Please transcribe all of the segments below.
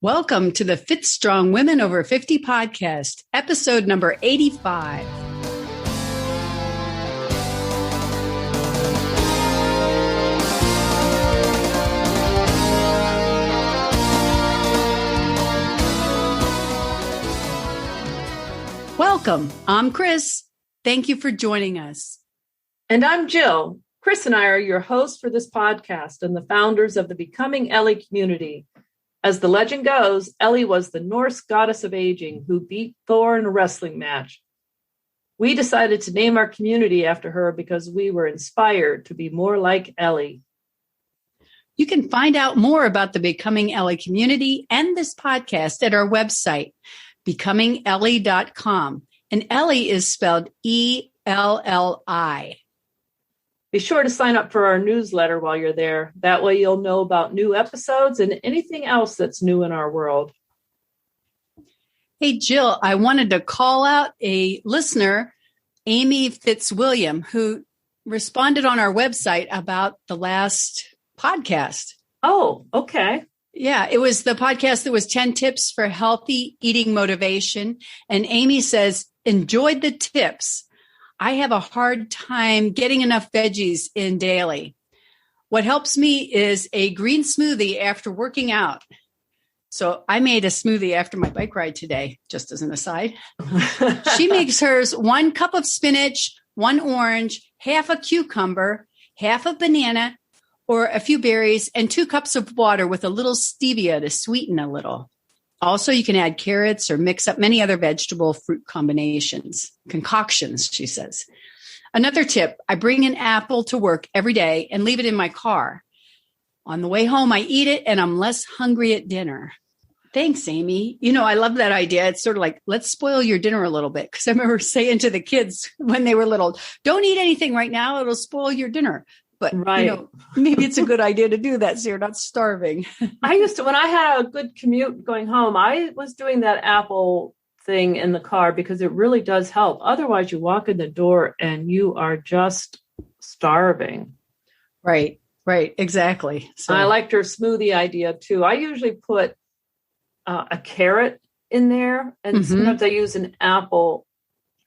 Welcome to the Fit Strong Women Over 50 podcast, episode number 85. Welcome. I'm Chris. Thank you for joining us. And I'm Jill. Chris and I are your hosts for this podcast and the founders of the Becoming Ellie community. As the legend goes, Ellie was the Norse goddess of aging who beat Thor in a wrestling match. We decided to name our community after her because we were inspired to be more like Ellie. You can find out more about the Becoming Ellie community and this podcast at our website, becomingellie.com. And Ellie is spelled E-L-L-I. Be sure to sign up for our newsletter while you're there. That way you'll know about new episodes and anything else that's new in our world. Hey, Jill, I wanted to call out a listener, Amy Fitzwilliam, who responded on our website about the last podcast. Oh, okay. Yeah, it was the podcast that was 10 tips for healthy eating motivation. And Amy says, enjoyed the tips. I have a hard time getting enough veggies in daily. What helps me is a green smoothie after working out. So I made a smoothie after my bike ride today, just as an aside. She makes hers 1 cup of spinach, 1 orange, half a cucumber, half a banana, or a few berries, and 2 cups of water with a little stevia to sweeten a little. Also, you can add carrots or mix up many other vegetable fruit concoctions, she says. Another tip, I bring an apple to work every day and leave it in my car. On the way home, I eat it and I'm less hungry at dinner. Thanks, Amy. You know, I love that idea. It's sort of like, let's spoil your dinner a little bit. Because I remember saying to the kids when they were little, don't eat anything right now. It'll spoil your dinner. But, right. You know, maybe it's a good idea to do that so you're not starving. I used to, when I had a good commute going home, I was doing that apple thing in the car because it really does help. Otherwise, you walk in the door and you are just starving. Right, exactly. So I liked her smoothie idea too. I usually put a carrot in there, and sometimes I use an apple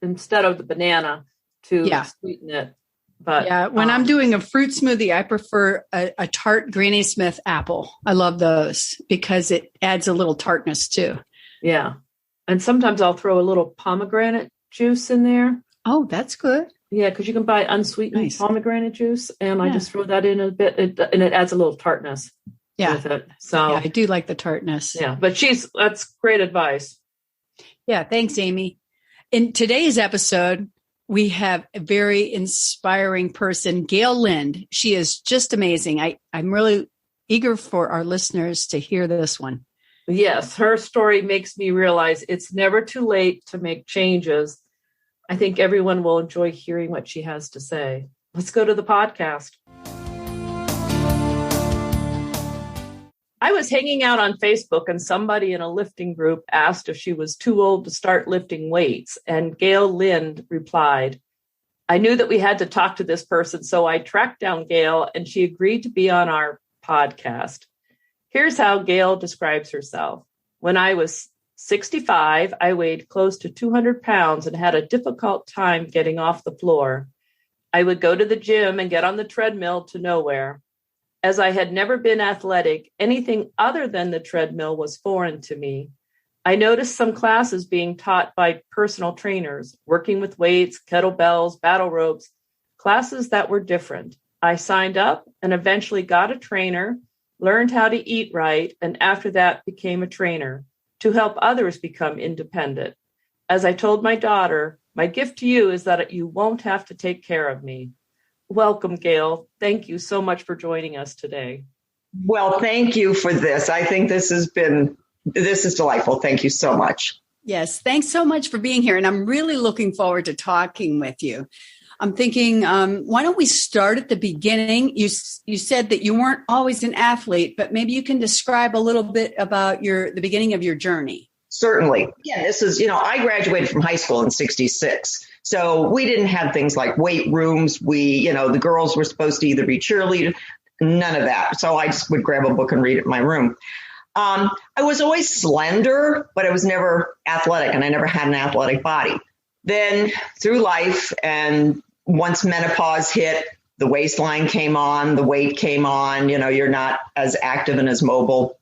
instead of the banana to sweeten it. But yeah, when I'm doing a fruit smoothie, I prefer a tart Granny Smith apple. I love those because it adds a little tartness too. Yeah. And sometimes I'll throw a little pomegranate juice in there. Oh, that's good. Yeah, because you can buy unsweetened pomegranate juice, and I just throw that in a bit, and it adds a little tartness with it. So yeah, I do like the tartness. Yeah, but that's great advice. Yeah, thanks, Amy. In today's episode, we have a very inspiring person, Gail Lind. She is just amazing. I'm really eager for our listeners to hear this one. Yes, her story makes me realize it's never too late to make changes. I think everyone will enjoy hearing what she has to say. Let's go to the podcast. I was hanging out on Facebook and somebody in a lifting group asked if she was too old to start lifting weights. And Gail Lind replied, I knew that we had to talk to this person, so I tracked down Gail and she agreed to be on our podcast. Here's how Gail describes herself. When I was 65, I weighed close to 200 pounds and had a difficult time getting off the floor. I would go to the gym and get on the treadmill to nowhere. As I had never been athletic, anything other than the treadmill was foreign to me. I noticed some classes being taught by personal trainers, working with weights, kettlebells, battle ropes, classes that were different. I signed up and eventually got a trainer, learned how to eat right, and after that became a trainer to help others become independent. As I told my daughter, my gift to you is that you won't have to take care of me. Welcome, Gail. Thank you so much for joining us today. Well, thank you for this. I think this is delightful. Thank you so much. Yes, thanks so much for being here. And I'm really looking forward to talking with you. I'm thinking, why don't we start at the beginning? You said that you weren't always an athlete, but maybe you can describe a little bit about the beginning of your journey. Certainly. Yeah, this is, I graduated from high school in 1966. So we didn't have things like weight rooms. The girls were supposed to either be cheerleaders, none of that. So I just would grab a book and read it in my room. I was always slender, but I was never athletic, and I never had an athletic body. Then through life, and once menopause hit, the waistline came on, the weight came on, you're not as active and as mobile.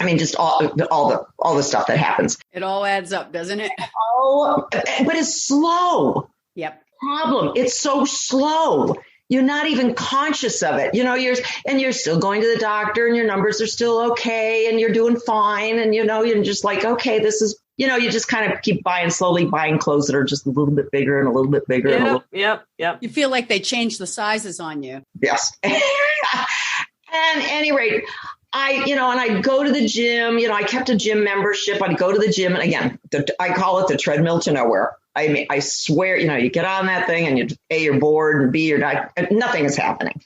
I mean, just all the stuff that happens. It all adds up, doesn't it? Oh, but it's slow. Yep. Problem. It's so slow. You're not even conscious of it. You're still going to the doctor, and your numbers are still okay, and you're doing fine. And, you're just like, okay, this is, you just kind of keep slowly buying clothes that are just a little bit bigger and a little bit bigger. Yep. You feel like they change the sizes on you. Yes. And at any rate, and I'd go to the gym, I kept a gym membership. I'd go to the gym. And again, I call it the treadmill to nowhere. I mean, I swear, you get on that thing and you're bored, and B, you're not, nothing is happening.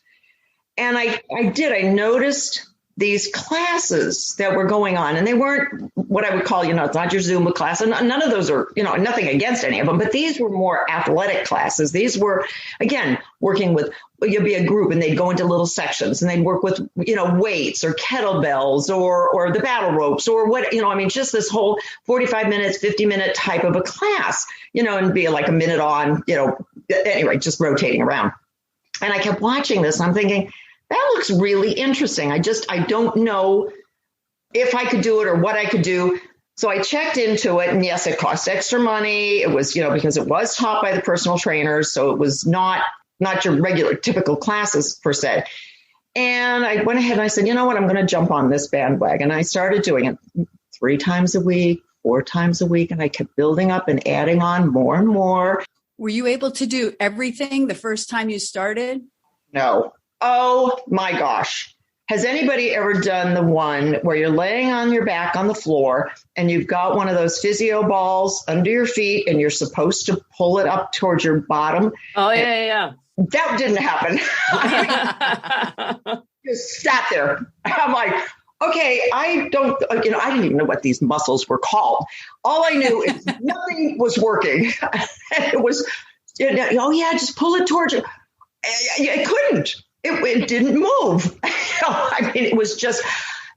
And I noticed these classes that were going on, and they weren't what I would call, it's not your Zumba class. And none of those are, nothing against any of them, but these were more athletic classes. These were, again, working with, you'd be a group, and they'd go into little sections, and they'd work with, weights or kettlebells or the battle ropes or what, just this whole 45 minutes, 50-minute type of a class, and be like a minute on, anyway, just rotating around. And I kept watching this. I'm thinking, that looks really interesting. I don't know if I could do it or what I could do. So I checked into it, and yes, it cost extra money. It was, because it was taught by the personal trainers. So it was not your regular typical classes per se. And I went ahead and I said, you know what, I'm going to jump on this bandwagon. I started doing it 3 times a week, 4 times a week. And I kept building up and adding on more and more. Were you able to do everything the first time you started? No. Oh my gosh. Has anybody ever done the one where you're laying on your back on the floor and you've got one of those physio balls under your feet and you're supposed to pull it up towards your bottom? Oh, yeah. That didn't happen. Just sat there. I'm like, okay, I didn't even know what these muscles were called. All I knew is nothing was working. It was, oh yeah, just pull it towards you. I couldn't. It didn't move. I mean, it was just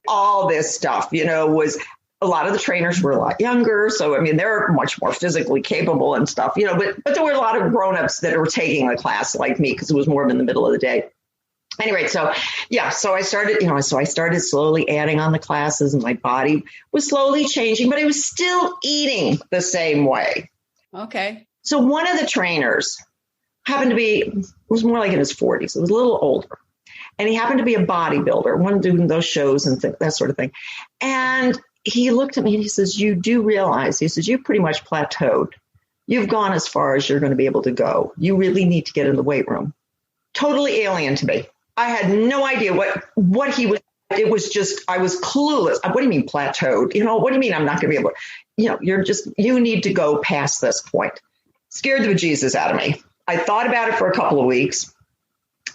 all this stuff, was a lot of the trainers were a lot younger. So, I mean, they're much more physically capable and stuff, but there were a lot of grownups that were taking the class like me, because it was more of in the middle of the day. Anyway, so I started slowly adding on the classes, and my body was slowly changing, but I was still eating the same way. Okay. So one of the trainers happened to be, it was more like in his 40s. It was a little older. And he happened to be a bodybuilder, one doing those shows and that sort of thing. And he looked at me and he says, you do realize, he says, you've pretty much plateaued. You've gone as far as you're going to be able to go. You really need to get in the weight room. Totally alien to me. I had no idea what he was. It was just, I was clueless. What do you mean plateaued? What do you mean I'm not going to be able to, you need to go past this point. Scared the bejesus out of me. I thought about it for a couple of weeks,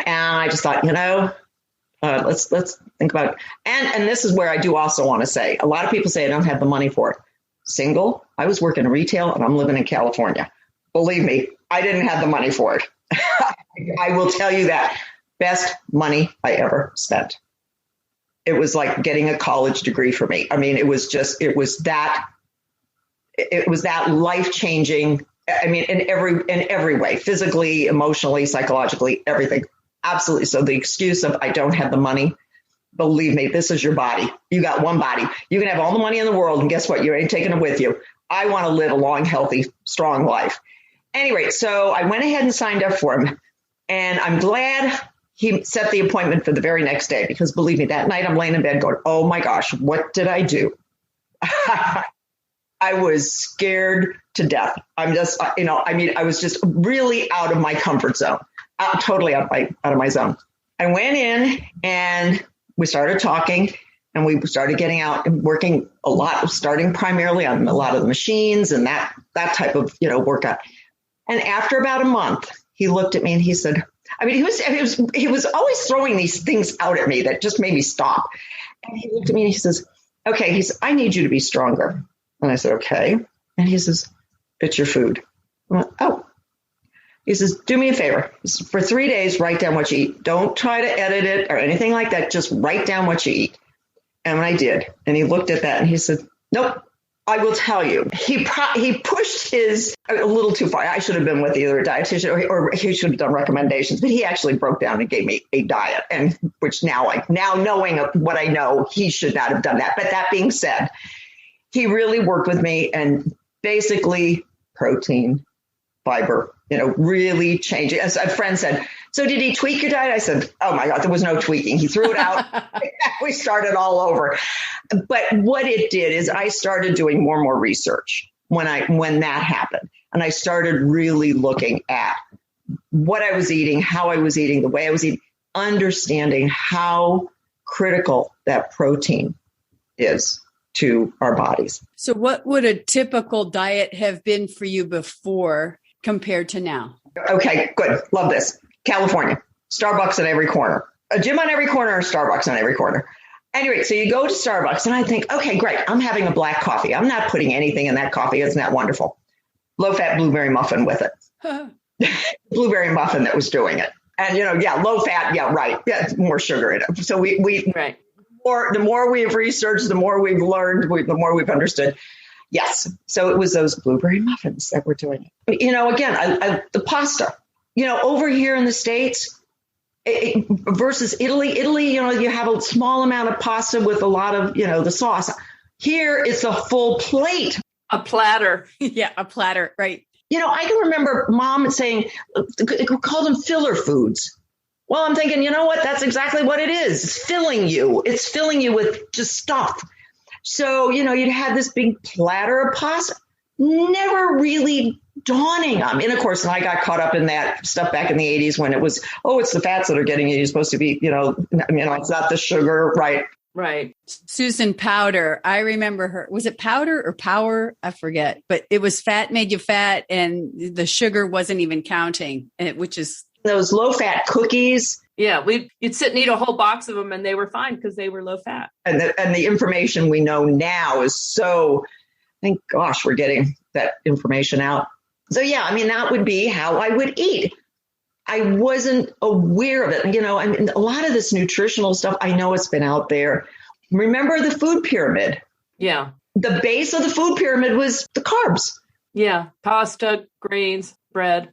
and I just thought, let's think about it. And this is where I do also want to say, a lot of people say I don't have the money for it. Single, I was working in retail, and I'm living in California. Believe me, I didn't have the money for it. I will tell you that. Best money I ever spent. It was like getting a college degree for me. I mean, it was that life-changing. I mean, in every way, physically, emotionally, psychologically, everything. Absolutely. So the excuse of I don't have the money, believe me, this is your body. You got one body. You can have all the money in the world, and guess what? You ain't taking it with you. I want to live a long, healthy, strong life. Anyway, so I went ahead and signed up for him, and I'm glad he set the appointment for the very next day, because believe me, that night I'm laying in bed going, oh my gosh, what did I do? I was scared to death. I'm just, I was just really out of my comfort zone, totally out of my zone. I went in and we started talking, and we started getting out and working a lot, starting primarily on a lot of the machines and that type of, workout. And after about a month, he looked at me and he said, he was always throwing these things out at me that just made me stop. And he looked at me and he says, okay, he said, I need you to be stronger. And I said, okay. And he says, it's your food. I went, oh. He says, do me a favor. He says, for 3 days, write down what you eat. Don't try to edit it or anything like that. Just write down what you eat. And I did. And he looked at that and he said, nope, I will tell you. He pushed his a little too far. I should have been with either a dietitian or he should have done recommendations, but he actually broke down and gave me a diet. And which now knowing what I know, he should not have done that. But that being said, he really worked with me and basically protein, fiber, really changed it. As a friend said, so did he tweak your diet? I said, oh my God, there was no tweaking. He threw it out. We started all over. But what it did is I started doing more and more research when that happened. And I started really looking at what I was eating, how I was eating, the way I was eating, understanding how critical that protein is to our bodies. So what would a typical diet have been for you before compared to now? Okay, good. Love this. California, Starbucks on every corner, a gym on every corner, or Starbucks on every corner. Anyway, so you go to Starbucks and I think, okay, great. I'm having a black coffee. I'm not putting anything in that coffee. Isn't that wonderful? Low-fat blueberry muffin with it. Blueberry muffin that was doing it. And, low-fat, yeah, right. Yeah, more sugar in it. So we right. The more we've researched, the more we've learned, the more we've understood. Yes. So it was those blueberry muffins that were doing it. Again, the pasta. Over here in the States versus Italy, you have a small amount of pasta with a lot of, the sauce. Here, it's a full plate. A platter. Yeah, a platter, right. I can remember Mom saying, call them filler foods. Well, I'm thinking, you know what? That's exactly what it is. It's filling you. It's filling you with just stuff. So, you'd have this big platter of pasta. Never really dawning on me. And of course, I got caught up in that stuff back in the 80s when it was, it's the fats that are getting you. You're supposed to be, it's not the sugar, right? Right. Susan Powder. I remember her. Was it Powder or Power? I forget. But it was fat made you fat and the sugar wasn't even counting, which is those low fat cookies. Yeah, you'd sit and eat a whole box of them and they were fine because they were low fat. And the information we know now is so, thank gosh, we're getting that information out. So yeah, that would be how I would eat. I wasn't aware of it. A lot of this nutritional stuff, I know it's been out there. Remember the food pyramid? Yeah. The base of the food pyramid was the carbs. Yeah. Pasta, grains, bread.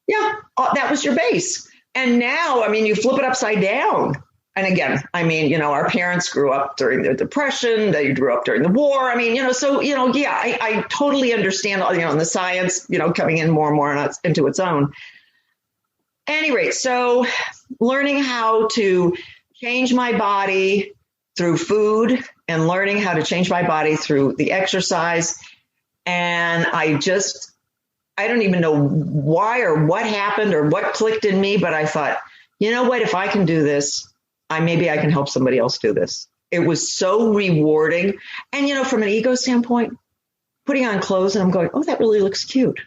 Yeah. That was your base. And now, you flip it upside down. And again, our parents grew up during the Depression. They grew up during the war. I totally understand, and the science, coming in more and more into its own. Anyway, so learning how to change my body through food and learning how to change my body through the exercise. And I don't even know why or what happened or what clicked in me, but I thought, you know what, if I can do this, maybe I can help somebody else do this. It was so rewarding. And, from an ego standpoint, putting on clothes and I'm going, oh, that really looks cute.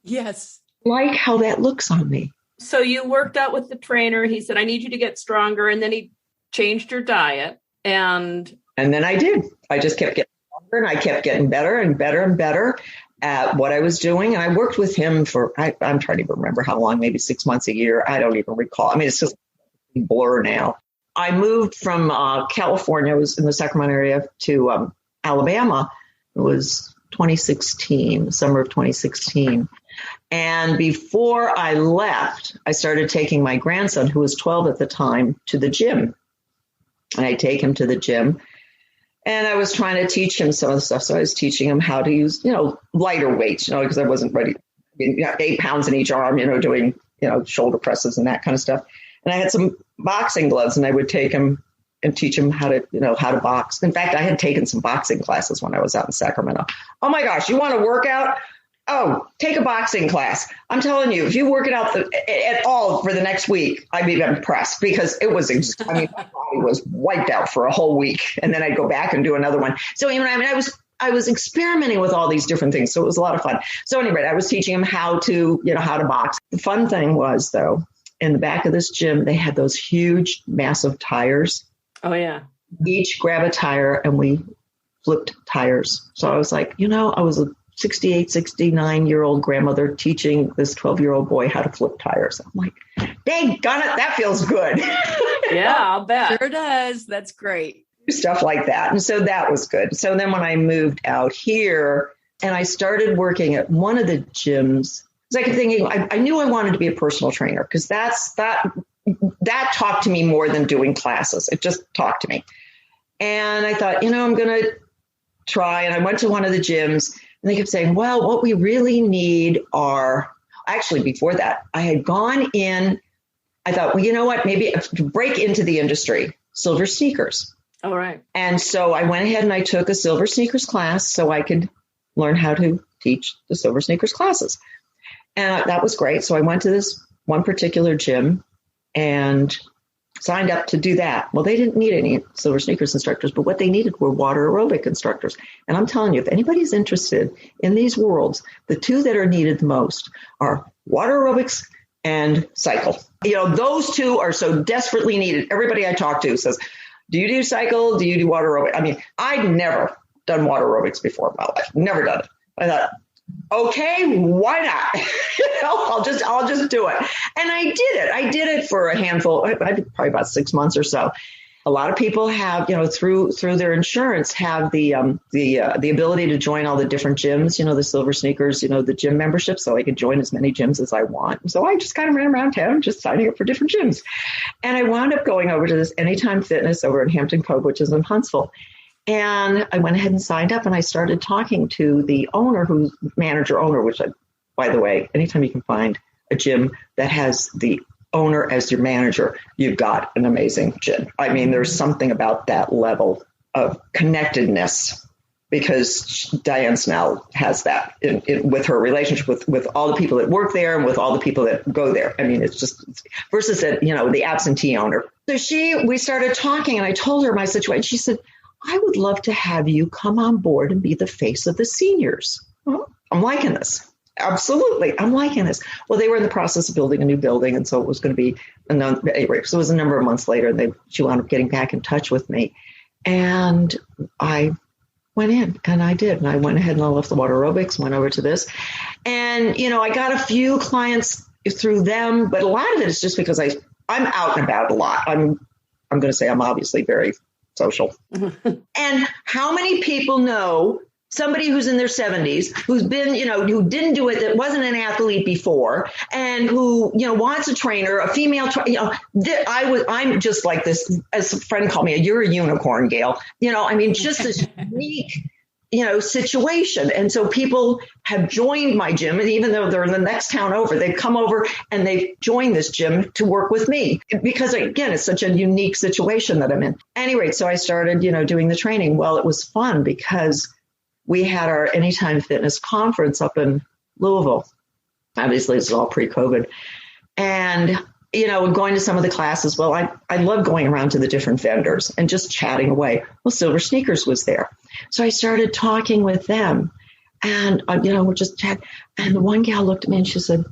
Yes. Like how that looks on me. So you worked out with the trainer. He said, I need you to get stronger. And then he changed your diet. And then I did. I just kept getting stronger and I kept getting better and better and better at what I was doing. And I worked with him for, I'm trying to remember how long, maybe 6 months a year. I don't even recall. It's just a blur now. I moved from California, I was in the Sacramento area, to Alabama. It was 2016, summer of 2016. And before I left, I started taking my grandson, who was 12 at the time, to the gym. And I take him to the gym. And I was trying to teach him some of the stuff. So I was teaching him how to use, lighter weights, because I wasn't ready. 8 pounds in each arm, doing, shoulder presses and that kind of stuff. And I had some boxing gloves and I would take him and teach him how to box. In fact, I had taken some boxing classes when I was out in Sacramento. Oh my gosh, you want to work out? Oh, take a boxing class. I'm telling you, if you work it out at all for the next week, I'd be impressed because it was, my body was wiped out for a whole week. And then I'd go back and do another one. So, I was experimenting with all these different things. So it was a lot of fun. So anyway, I was teaching him how to box. The fun thing was, though, in the back of this gym, they had those huge, massive tires. Oh, yeah. Each grab a tire and we flipped tires. So I was like, I was a 68, 69-year-old grandmother teaching this 12-year-old boy how to flip tires. I'm like, dang, got it. That feels good. Yeah, I'll bet. Sure does. That's great. stuff like that. And so that was good. So then when I moved out here and I started working at one of the gyms, I kept thinking, I knew I wanted to be a personal trainer because that talked to me more than doing classes. It just talked to me. And I thought, I'm going to try. And I went to one of the gyms and they kept saying, well, what we really need are, actually before that, I had gone in, I thought, well, you know what, maybe to break into the industry, silver sneakers. All right. And so I went ahead and I took a silver sneakers class so I could learn how to teach the silver sneakers classes. And that was great. So I went to this one particular gym and signed up to do that. Well, they didn't need any silver sneakers instructors, but what they needed were water aerobic instructors. And I'm telling you, if anybody's interested in these worlds, the two that are needed the most are water aerobics and cycle. Those two are so desperately needed. Everybody I talk to says, do you do cycle? Do you do water aerobics? I mean, I'd never done water aerobics before in my life. Never done it. I thought, okay, why not? I'll just do it. And I did it. I did it for a handful, probably about 6 months or so. A lot of people have, through their insurance, have the ability to join all the different gyms, the silver sneakers, the gym membership. So I could join as many gyms as I want. So I just kind of ran around town, just signing up for different gyms. And I wound up going over to this Anytime Fitness over in Hampton Cove, which is in Huntsville. And I went ahead and signed up and I started talking to the owner, who's manager owner, which by the way, anytime you can find a gym that has the owner as your manager, you've got an amazing gym. I mean, there's something about that level of connectedness because Diane Snell has that with her relationship with all the people that work there and with all the people that go there. I mean, it's just versus the absentee owner. So we started talking and I told her my situation. She said, I would love to have you come on board and be the face of the seniors. Well, I'm liking this. Absolutely. I'm liking this. Well, they were in the process of building a new building. And so it was going to be anyway. So it was a number of months later and she wound up getting back in touch with me. And I went in and I did. And I went ahead and I left the water aerobics, went over to this. And, I got a few clients through them, but a lot of it is just because I'm out and about a lot. I'm going to say I'm obviously very social. And how many people know somebody who's in their 70s, who's been, who didn't do it, that wasn't an athlete before, and who, wants a trainer, a female trainer, I'm just like this, as a friend called me, you're a unicorn, Gail. Just this unique, situation. And so people have joined my gym, and even though they're in the next town over, they've come over and they've joined this gym to work with me because, again, it's such a unique situation that I'm in. Anyway, so I started, doing the training. Well, it was fun because we had our Anytime Fitness conference up in Louisville. Obviously, it's all pre-COVID. And, going to some of the classes, well, I love going around to the different vendors and just chatting away. Well, Silver Sneakers was there. So I started talking with them and, we're just chatting. And the one gal looked at me and she said,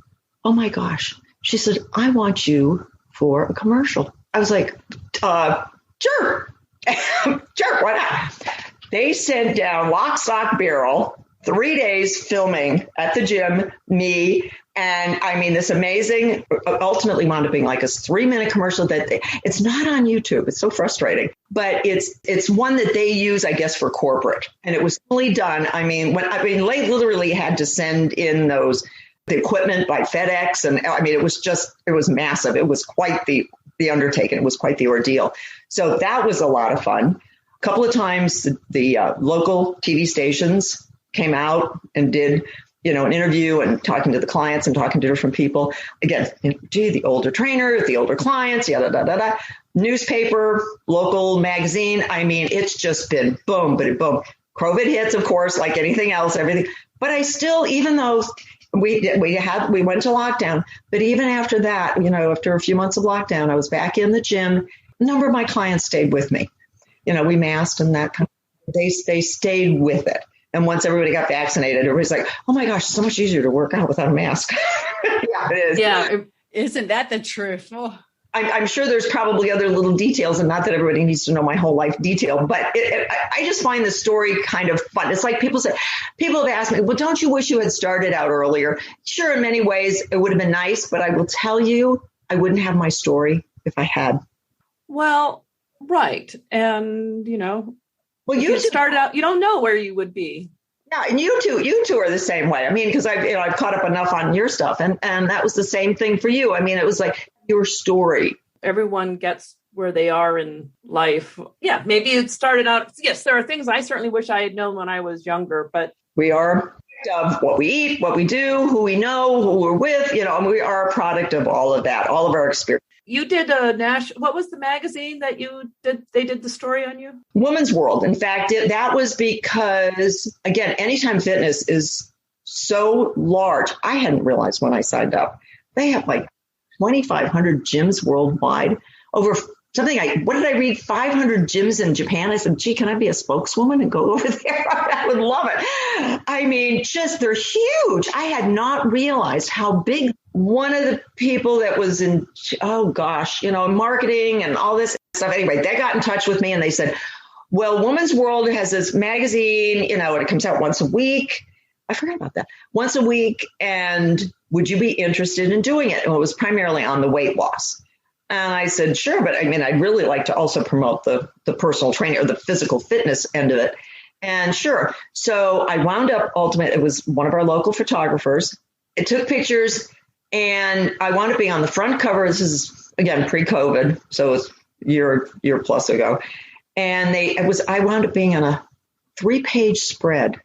oh my gosh. She said, I want you for a commercial. I was like, sure. Sure, why not? They sent down lock, stock, barrel, 3 days filming at the gym, me. And I mean, this amazing, ultimately wound up being like a 3-minute commercial that it's not on YouTube. It's so frustrating, but it's one that they use, I guess, for corporate. And it was fully done. They literally had to send in the equipment by FedEx. And it was massive. It was quite the undertaking. It was quite the ordeal. So that was a lot of fun. A couple of times the local TV stations came out and did an interview and talking to the clients and talking to different people. Again, the older trainer, the older clients, yada. Newspaper, local magazine. It's just been boom, but boom. COVID hits, of course, like anything else, everything. But I still, even though we went to lockdown, but even after that, after a few months of lockdown, I was back in the gym. A number of my clients stayed with me. We masked and that kind of, they stayed with it. And once everybody got vaccinated, everybody's like, oh my gosh, it's so much easier to work out without a mask. Yeah, it is. Yeah. Isn't that the truth? Oh. I'm sure there's probably other little details, and not that everybody needs to know my whole life detail, but I just find the story kind of fun. It's like people have asked me, well, don't you wish you had started out earlier? Sure, in many ways, it would have been nice, but I will tell you, I wouldn't have my story if I had. Well, Right. And, well, you started out, you don't know where you would be. Yeah, and you two are the same way. I mean, because I've caught up enough on your stuff, and that was the same thing for you. I mean, it was like your story. Everyone gets where they are in life. Yeah, maybe it started out. Yes, there are things I certainly wish I had known when I was younger, but we are of what we eat, what we do, who we know, who we're with. And we are a product of all of that, all of our experience. You did what was the magazine that you did? They did the story on you? Women's World. In fact, that was because, again, Anytime Fitness is so large. I hadn't realized when I signed up. They have like 2,500 gyms worldwide. Over something what did I read? 500 gyms in Japan. I said, gee, can I be a spokeswoman and go over there? I would love it. I mean, they're huge. I had not realized how big. One of the people that was in, marketing and all this stuff. Anyway, they got in touch with me and they said, well, Women's World has this magazine, and it comes out once a week. I forgot about that. Once a week. And would you be interested in doing it? And it was primarily on the weight loss. And I said, sure. But I mean, I'd really like to also promote the personal training or the physical fitness end of it. And sure. So I wound up it was one of our local photographers. It took pictures. And I wound up being on the front cover. This is, again, pre-COVID, so it's a year plus ago. And I wound up being on a 3-page spread.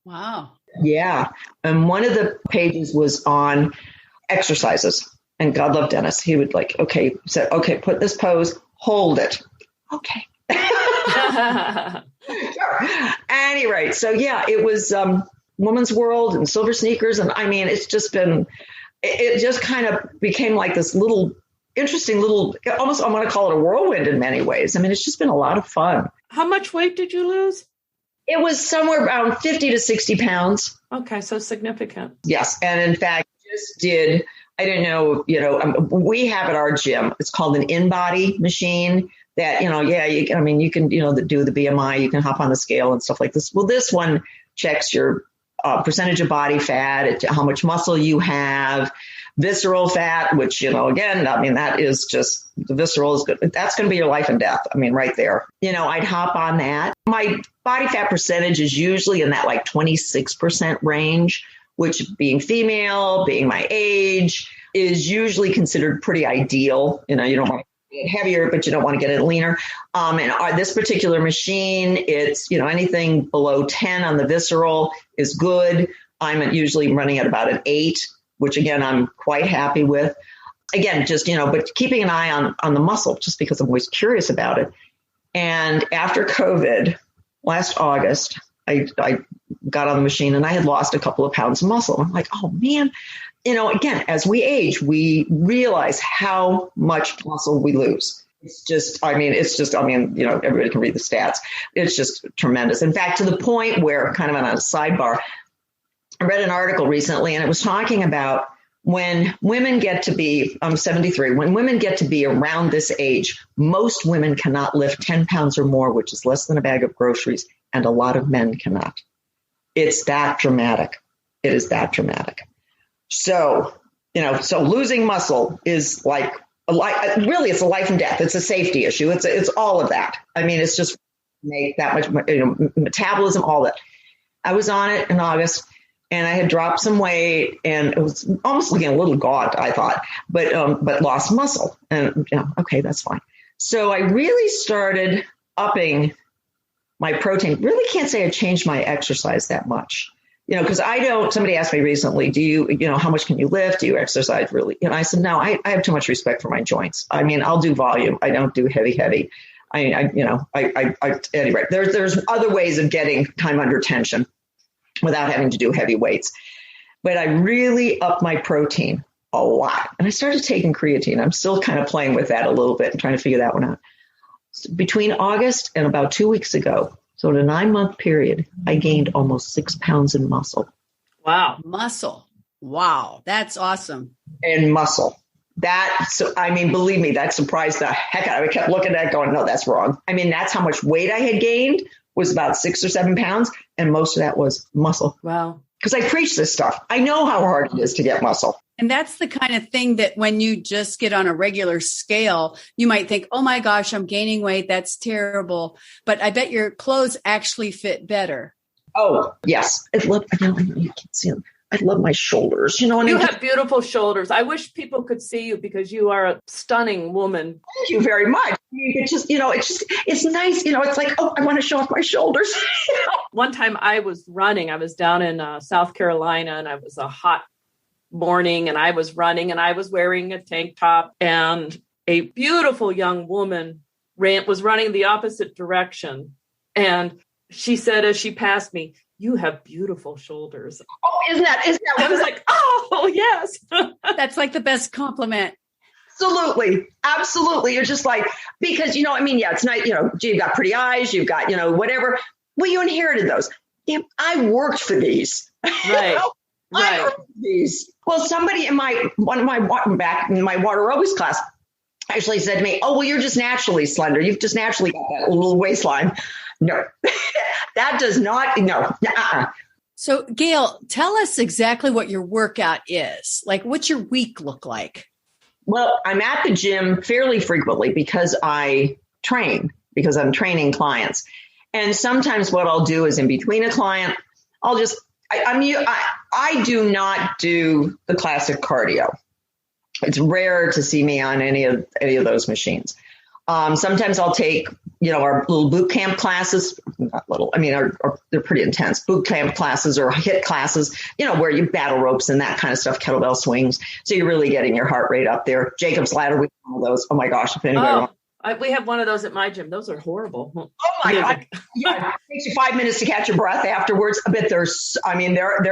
Wow. Yeah. And one of the pages was on exercises. And God love Dennis. He would said, okay, put this pose, hold it. Okay. Sure. Anyway, so yeah, it was Women's World and Silver Sneakers. And I mean, it's just been... It just kind of became like this interesting almost I want to call it a whirlwind in many ways. I mean, it's just been a lot of fun. How much weight did you lose? It was somewhere around 50 to 60 pounds. Okay, so significant. Yes. And in fact, I don't know, we have at our gym, it's called an in-body machine that, you can, do the BMI, you can hop on the scale and stuff like this. Well, this one checks your percentage of body fat, how much muscle you have, visceral fat, which, again, I mean, that is just, the visceral is good. That's going to be your life and death. I mean, right there. I'd hop on that. My body fat percentage is usually in that like 26% range, which being female, being my age, is usually considered pretty ideal. You don't want to get heavier, but you don't want to get it leaner. And this particular machine, it's, anything below 10 on the visceral is good. I'm usually running at about an 8, which again, I'm quite happy with. Again, just, but keeping an eye on the muscle, just because I'm always curious about it. And after COVID, last August, I got on the machine and I had lost a couple of pounds of muscle. I'm like, oh man, again, as we age, we realize how much muscle we lose. Everybody can read the stats. It's just tremendous. In fact, to the point where, kind of on a sidebar, I read an article recently and it was talking about when women get to be, I'm 73, when women get to be around this age, most women cannot lift 10 pounds or more, which is less than a bag of groceries, and a lot of men cannot. It's that dramatic. It is that dramatic. So, so losing muscle is like, really, it's a life and death. It's a safety issue. It's all of that. I mean, it's just make that much, metabolism, all that. I was on it in August and I had dropped some weight and it was almost looking a little gaunt, I thought, but lost muscle and okay, that's fine. So I really started upping my protein. Really can't say I changed my exercise that much. Because somebody asked me recently, do you, how much can you lift? Do you exercise really? And I said, no, I have too much respect for my joints. I mean, I'll do volume. I don't do heavy. Anyway, there's other ways of getting time under tension without having to do heavy weights. But I really upped my protein a lot. And I started taking creatine. I'm still kind of playing with that a little bit and trying to figure that one out. So between August and about 2 weeks ago, so in a 9-month period, I gained almost 6 pounds in muscle. Wow. Muscle. Wow. That's awesome. And muscle. Believe me, that surprised the heck out of me. I kept looking at it going, no, that's wrong. I mean, that's how much weight I had gained was about 6 or 7 pounds. And most of that was muscle. Wow. Because I preach this stuff. I know how hard it is to get muscle. And that's the kind of thing that when you just get on a regular scale, you might think, oh my gosh, I'm gaining weight. That's terrible. But I bet your clothes actually fit better. Oh, yes. I know you can't see them. I love my shoulders. You have beautiful shoulders. I wish people could see you because you are a stunning woman. Thank you very much. It's nice. It's like, oh, I want to show off my shoulders. One time I was running. I was down in South Carolina, and it was a hot morning, and I was running, and I was wearing a tank top, and a beautiful young woman was running the opposite direction. And she said, as she passed me, "You have beautiful shoulders." Oh, isn't that? I was like, oh, yes. That's like the best compliment. Absolutely. Absolutely. You're just like, because, it's not, you've got pretty eyes, you've got, whatever. Well, you inherited those. Yeah, I worked for these. Right. I earned these. Well, somebody in my water aerobics class actually said to me, "Oh, well, you're just naturally slender. You've just naturally got that little waistline." No, that does not. No. So, Gail, tell us exactly what your workout is. Like, what's your week look like? Well, I'm at the gym fairly frequently because I'm training clients. And sometimes what I'll do is in between a client, I do not do the classic cardio. It's rare to see me on any of those machines. Sometimes I'll take, our little boot camp classes, not little, they're pretty intense boot camp classes or HIIT classes, where you battle ropes and that kind of stuff, kettlebell swings. So you're really getting your heart rate up there. Jacob's ladder, we have one of those. Oh my gosh. If anybody we have one of those at my gym. Those are horrible. Oh my God. Yeah, it takes you 5 minutes to catch your breath afterwards. But they're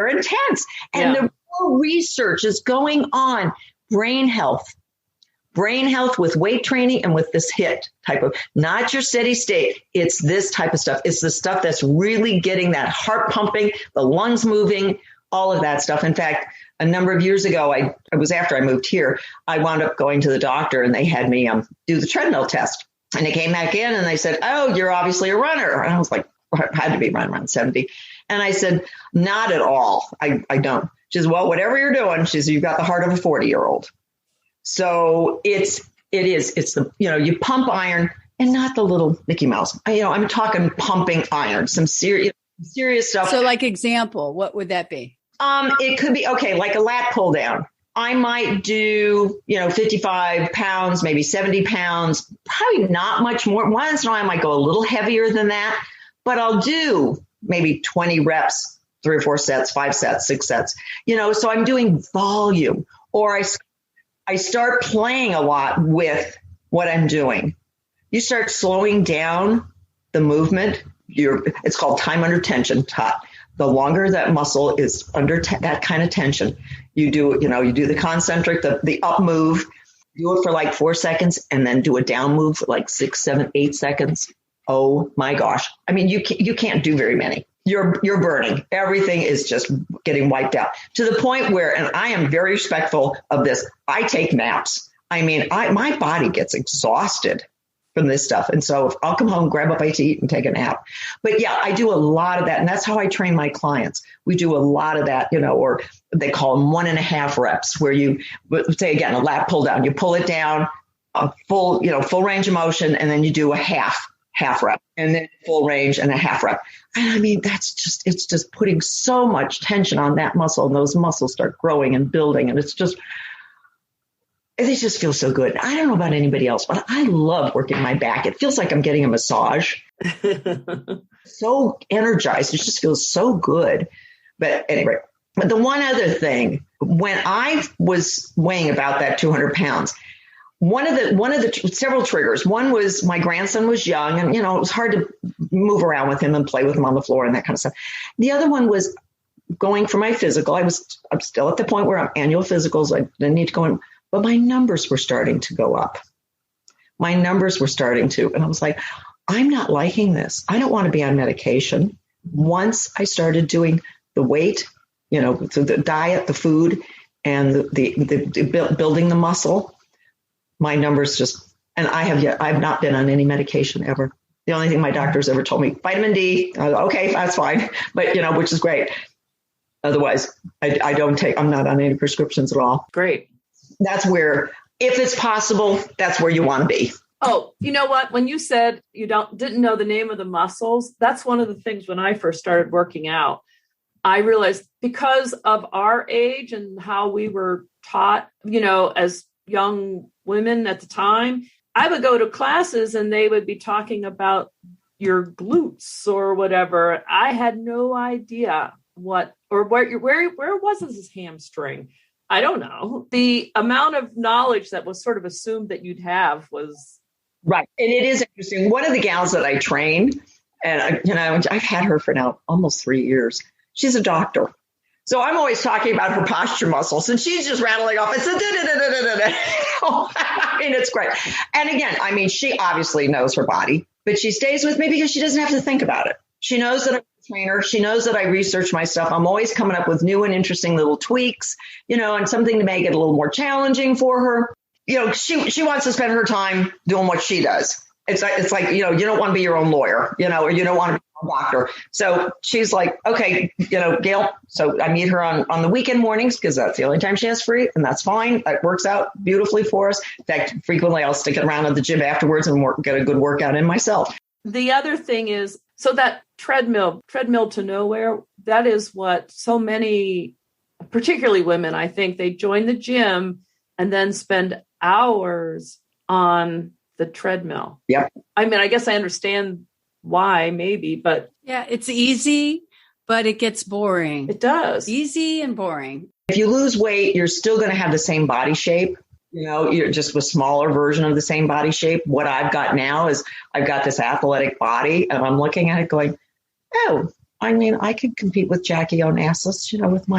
intense. And the more research is going on. Brain health with weight training and with this HIIT type of, not your steady state. It's this type of stuff. It's the stuff that's really getting that heart pumping, the lungs moving, all of that stuff. In fact, a number of years ago, it was after I moved here, I wound up going to the doctor and they had me do the treadmill test. And they came back in and they said, "Oh, you're obviously a runner." And I was like, I had to be running around 70. And I said, "Not at all. I don't." She says, "Well, whatever you're doing," she says, "you've got the heart of a 40-year-old. So it's the, you pump iron and not the little Mickey Mouse. I'm talking pumping iron, some serious stuff. So like example, what would that be? It could be, like a lat pull down. I might do, 55 pounds, maybe 70 pounds, probably not much more. Once in a while, I might go a little heavier than that, but I'll do maybe 20 reps, 3 or 4 sets, 5 sets, 6 sets, so I'm doing volume, or I start playing a lot with what I'm doing. You start slowing down the movement. It's called time under tension, TUT. The longer that muscle is under that kind of tension, you do the concentric, the up move, do it for like 4 seconds, and then do a down move for like 6, 7, 8 seconds. Oh my gosh. You can't do very many. You're burning. Everything is just getting wiped out to the point where, and I am very respectful of this, I take naps. My body gets exhausted from this stuff. And so I'll come home, grab a bite to eat and take a nap. But yeah, I do a lot of that. And that's how I train my clients. We do a lot of that, or they call them 1.5 reps, where you say, again, a lat pull down, you pull it down, a full range of motion, and then you do a half rep, and then full range and a half rep. And it's just putting so much tension on that muscle, and those muscles start growing and building. And it just feels so good. I don't know about anybody else, but I love working my back. It feels like I'm getting a massage. So energized. It just feels so good. But anyway, the one other thing, when I was weighing about that 200 pounds, one of the several triggers. One was my grandson was young, and it was hard to move around with him and play with him on the floor and that kind of stuff. The other one was going for my physical. I'm still at the point where I'm annual physicals. I didn't need to go in, but my numbers were starting to go up. And I was like, I'm not liking this. I don't want to be on medication. Once I started doing the weight, through the diet, the food, and the building the muscle, my numbers I've not been on any medication ever. The only thing my doctor's ever told me, vitamin D. Okay, that's fine. But, which is great. Otherwise, I'm not on any prescriptions at all. Great. That's where, if it's possible, that's where you want to be. Oh, you know what? When you said you didn't know the name of the muscles, that's one of the things when I first started working out, I realized because of our age and how we were taught, as young women at the time, I would go to classes and they would be talking about your glutes or whatever. I had no idea where was this hamstring? I don't know. The amount of knowledge that was sort of assumed that you'd have was right. And it is interesting. One of the gals that I trained, and I've had her for now almost 3 years. She's a doctor. So I'm always talking about her posture muscles, and she's just rattling off. It's it's great. And again, she obviously knows her body, but she stays with me because she doesn't have to think about it. She knows that I'm a trainer. She knows that I research my stuff. I'm always coming up with new and interesting little tweaks, and something to make it a little more challenging for her. She wants to spend her time doing what she does. It's like, you don't want to be your own lawyer, or you don't want to be a doctor. So she's like, okay, Gail. So I meet her on the weekend mornings because that's the only time she has free. And that's fine. That works out beautifully for us. In fact, frequently I'll stick it around at the gym afterwards and get a good workout in myself. The other thing is, so that treadmill to nowhere, that is what so many, particularly women, I think they join the gym and then spend hours on the treadmill. Yep. I guess I understand why, maybe, but yeah, it's easy, but it gets boring. It does. Easy and boring. If you lose weight, you're still going to have the same body shape. You're just a smaller version of the same body shape. What I've got now is I've got this athletic body, and I'm looking at it going, oh, I could compete with Jackie Onassis, with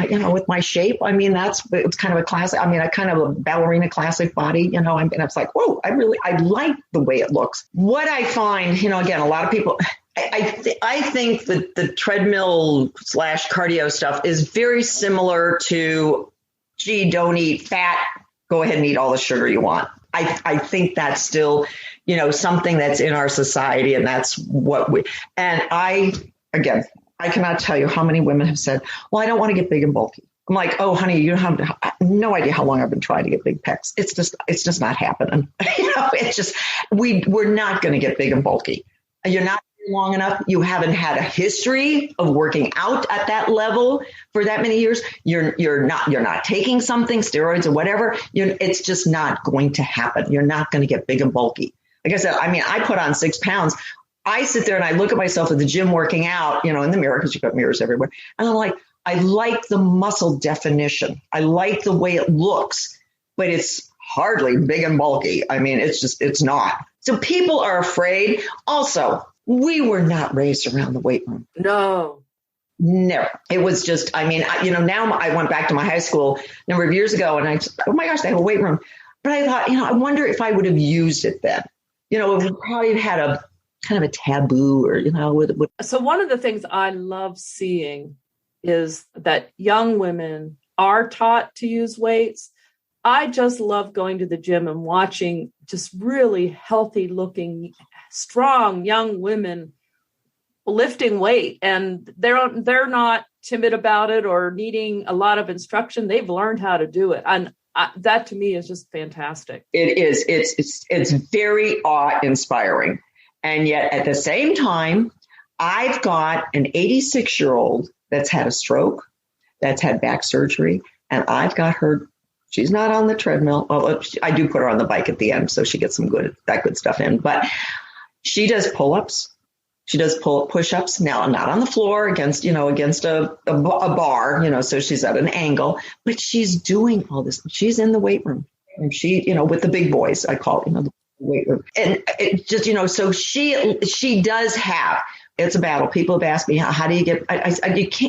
my shape. It's kind of a classic. I kind of a ballerina classic body, and it's like, whoa, I like the way it looks. What I find, again, a lot of people, I think that the treadmill / cardio stuff is very similar to, gee, don't eat fat. Go ahead and eat all the sugar you want. I think that's still, something that's in our society, and that's what I cannot tell you how many women have said, well, I don't want to get big and bulky. I'm like, oh, honey, you have no idea how long I've been trying to get big pecs. It's just not happening. It's just, we're not going to get big and bulky. You're not long enough. You haven't had a history of working out at that level for that many years. You're not taking something, steroids or whatever. It's just not going to happen. You're not going to get big and bulky. Like I said, I put on 6 pounds. I sit there and I look at myself at the gym working out, in the mirror, because you've got mirrors everywhere. And I'm like, I like the muscle definition. I like the way it looks, but it's hardly big and bulky. It's not. So people are afraid. Also, we were not raised around the weight room. No. Never. It was just, now I went back to my high school a number of years ago and I just, oh my gosh, they have a weight room. But I thought, I wonder if I would have used it then. It would probably have had a kind of a taboo or, So one of the things I love seeing is that young women are taught to use weights. I just love going to the gym and watching just really healthy looking, strong young women lifting weight, and they're not timid about it or needing a lot of instruction. They've learned how to do it. And that to me is just fantastic. It is. It's very awe-inspiring. And yet at the same time, I've got an 86-year-old that's had a stroke, that's had back surgery, and I've got her. She's not on the treadmill. Well, I do put her on the bike at the end, so she gets that good stuff in. But she does pull-ups. She does push-ups. Now, not on the floor against a bar, so she's at an angle. But she's doing all this. She's in the weight room. And she, with the big boys, I call it, the weight room. And it just, so she does have, it's a battle. People have asked me, how do you get,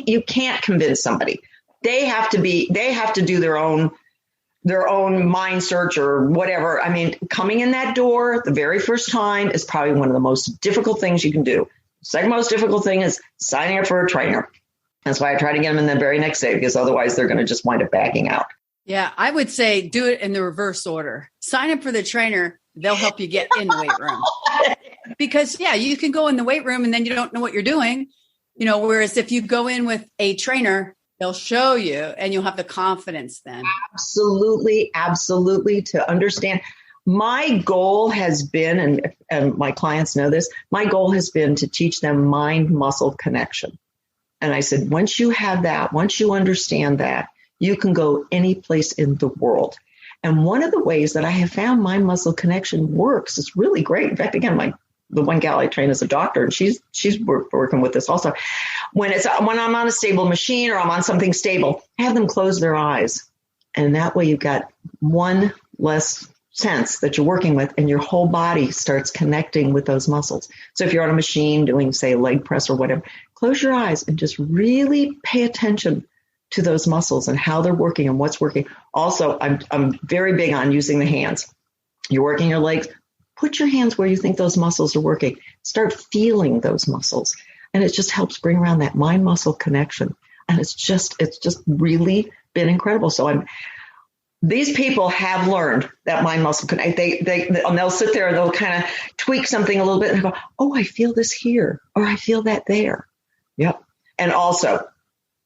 you can't convince somebody. They have to do their own mind search or whatever. Coming in that door the very first time is probably one of the most difficult things you can do. Second most difficult thing is signing up for a trainer. That's why I try to get them in the very next day, because otherwise they're going to just wind up backing out. Yeah, I would say do it in the reverse order. Sign up for the trainer. They'll help you get in the weight room. Because, you can go in the weight room and then you don't know what you're doing. Whereas if you go in with a trainer, They'll show you and you'll have the confidence then. Absolutely, absolutely, to understand. My goal has been, and my clients know this, my goal has been to teach them mind-muscle connection. And I said, once you have that, once you understand that, you can go any place in the world. And one of the ways that I have found mind-muscle connection works, it's really great. In fact, again, the one gal I train as a doctor, and she's working with this also. When I'm on a stable machine or I'm on something stable, have them close their eyes. And that way you've got one less sense that you're working with, and your whole body starts connecting with those muscles. So if you're on a machine doing, say, leg press or whatever, close your eyes and just really pay attention to those muscles and how they're working and what's working. Also, I'm very big on using the hands. You're working your legs, put your hands where you think those muscles are working. Start feeling those muscles. And it just helps bring around that mind-muscle connection. And it's just really been incredible. So these people have learned that mind-muscle connection. They'll sit there and they'll kind of tweak something a little bit and go, oh, I feel this here, or I feel that there. Yep. And also,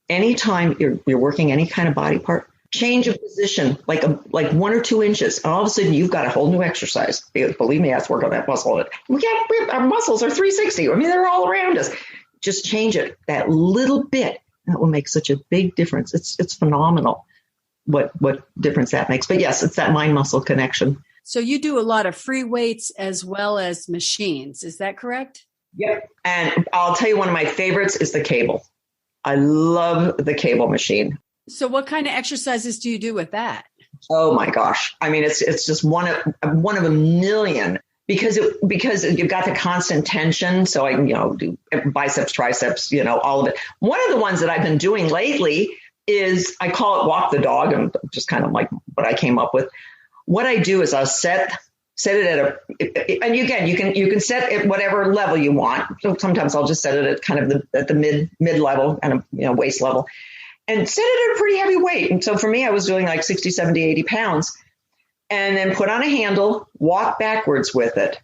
anytime you're working any kind of body part, change of position, like 1 or 2 inches. And all of a sudden you've got a whole new exercise. Believe me, I have to work on that muscle. Our muscles are 360. I mean, they're all around us. Just change it that little bit. That will make such a big difference. It's phenomenal what difference that makes. But yes, it's that mind-muscle connection. So you do a lot of free weights as well as machines. Is that correct? Yep. And I'll tell you, one of my favorites is the cable. I love the cable machine. So what kind of exercises do you do with that? Oh my gosh. I mean, it's just one of a million because you've got the constant tension. So I do biceps, triceps, all of it. One of the ones that I've been doing lately is, I call it walk the dog, and just kind of like what I came up with. What I do is I'll set it and again, you can set it whatever level you want. So sometimes I'll just set it at kind of at the mid level, kind of waist level, and set it at a pretty heavy weight. And so for me, I was doing like 60, 70, 80 pounds, and then put on a handle, walk backwards with it